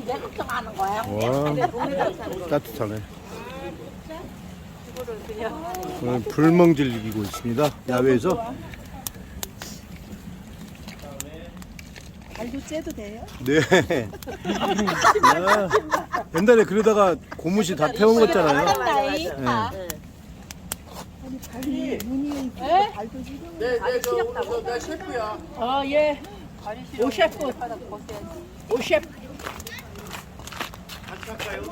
내 걱정하는 거야. 와, 따뜻하네. 오늘 불멍 즐기고 있습니다. 야외에서. 발도 째도 돼요? 네. 야, 옛날에 그러다가 고무신 다 태운 거잖아요. 나이. 네. 아니 발이 눈이 있고 발도 지금 내 셰프야. 예. 오 셰프. 오 셰프. 같이 할까요?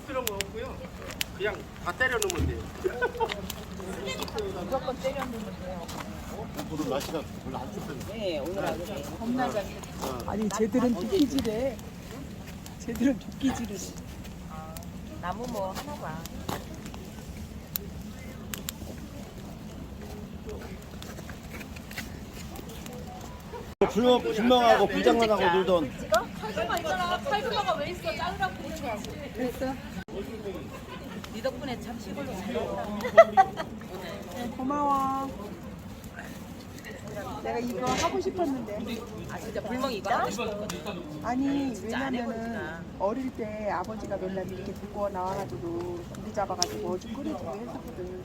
그런 거 없고요. 그냥 다 때려 넣으면 돼요. 오늘 날씨가 별로 안 춥던데. 아니 쟤들은 도끼질해. 쟤들은 도끼질을 해. 나무 뭐 하나 봐. 불멍하고 불장난하고 놀던. 팔구마가 왜 있어? 짜으라고 부르는 거야. 그랬어? 네 덕분에 참 시골로 고마워. 내가 이거 하고 싶었는데. 아 진짜 불멍 이거 하고 싶었거든. 아니 왜냐면은 어릴 때 아버지가 맨날 이렇게 듣고 나와가지고 고기 잡아가지고 어죽 끓여주고 했었거든.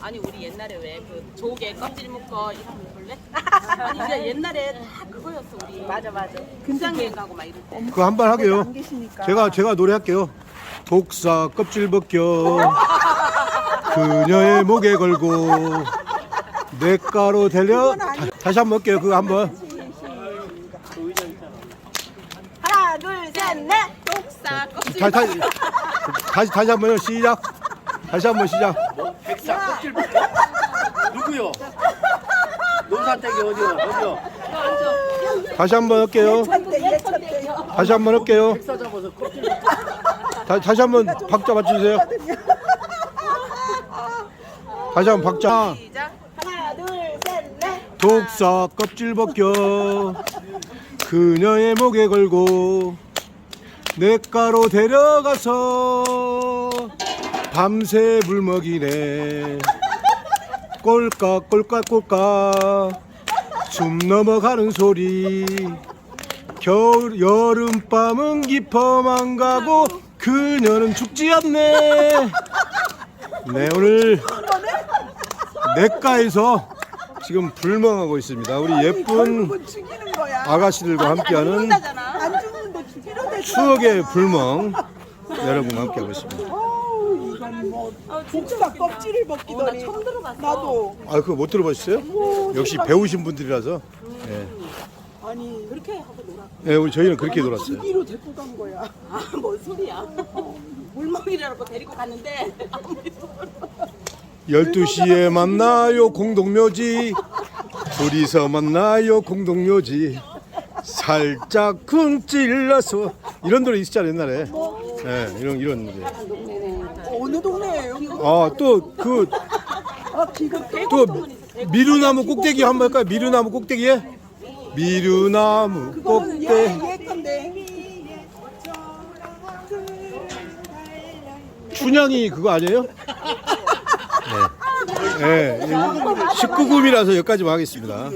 아니 우리 옛날에 왜 그 조개 껍질 묶어 이런 거 볼래? 아니 이제 옛날에 다 그거였어 우리. 맞아. 근장여행 가고 막 이럴 때. 그거 한 번 하게요. 안 계시니까. 제가 노래할게요. 독사 껍질 벗겨 그녀의 목에 걸고 냇가로 데려. 다시 한번 할게요. 그거 한번. 하나 둘셋넷 독사 껍질. 다시 한번요. 시작. 다시 한번 시작. 백사 껍질 벗겨. 누구요? 논산댁이 어디요? 다시 한번 할게요. 다시 한번 할게요. 백사 잡아서 껍질 벗겨. 다시 한번 박자 맞춰주세요. 다시 한번 박자. 시작. 하나 둘셋넷 독사 껍질 벗겨 그녀의 목에 걸고 냇가로 데려가서 밤새 물먹이네. 꼴깍 숨 넘어가는 소리. 여름밤은 깊어만 가고 그녀는 죽지 않네. 네, 오늘 냇가에서 지금 불멍하고 있습니다. 우리 예쁜 결국은 죽이는 거야. 아가씨들과 함께하는 안 죽는데 죽이려 추억의 불멍 여러분과 함께하고 있습니다. 어우 이건 뭐 독사 껍질을 벗기더니 처음 들어봤어. 나도 아, 그거 못 들어보셨어요? 역시 배우신 분들이라서. 네. 아니 그렇게 하고 놀아. 네, 우리 저희는 그렇게 놀았어요. 죽이로 데리고 간 거야. 아뭔 소리야. 물먹이라고 데리고 갔는데 12시에 만나요 공동묘지. 둘이서 만나요 공동묘지. 살짝 쿵 찔러서. 이런 노래 있었잖아요 옛날에. 네, 이런 노래. 어느 동네예요? 아, 또 그 또 미루나무 꼭대기 한번 할까요? 미루나무 꼭대기에? 미루나무 그거는 꼭대기. 얘 건데. 춘향이 그거 아니에요? 네. 네. 19금이라서 여기까지만 하겠습니다.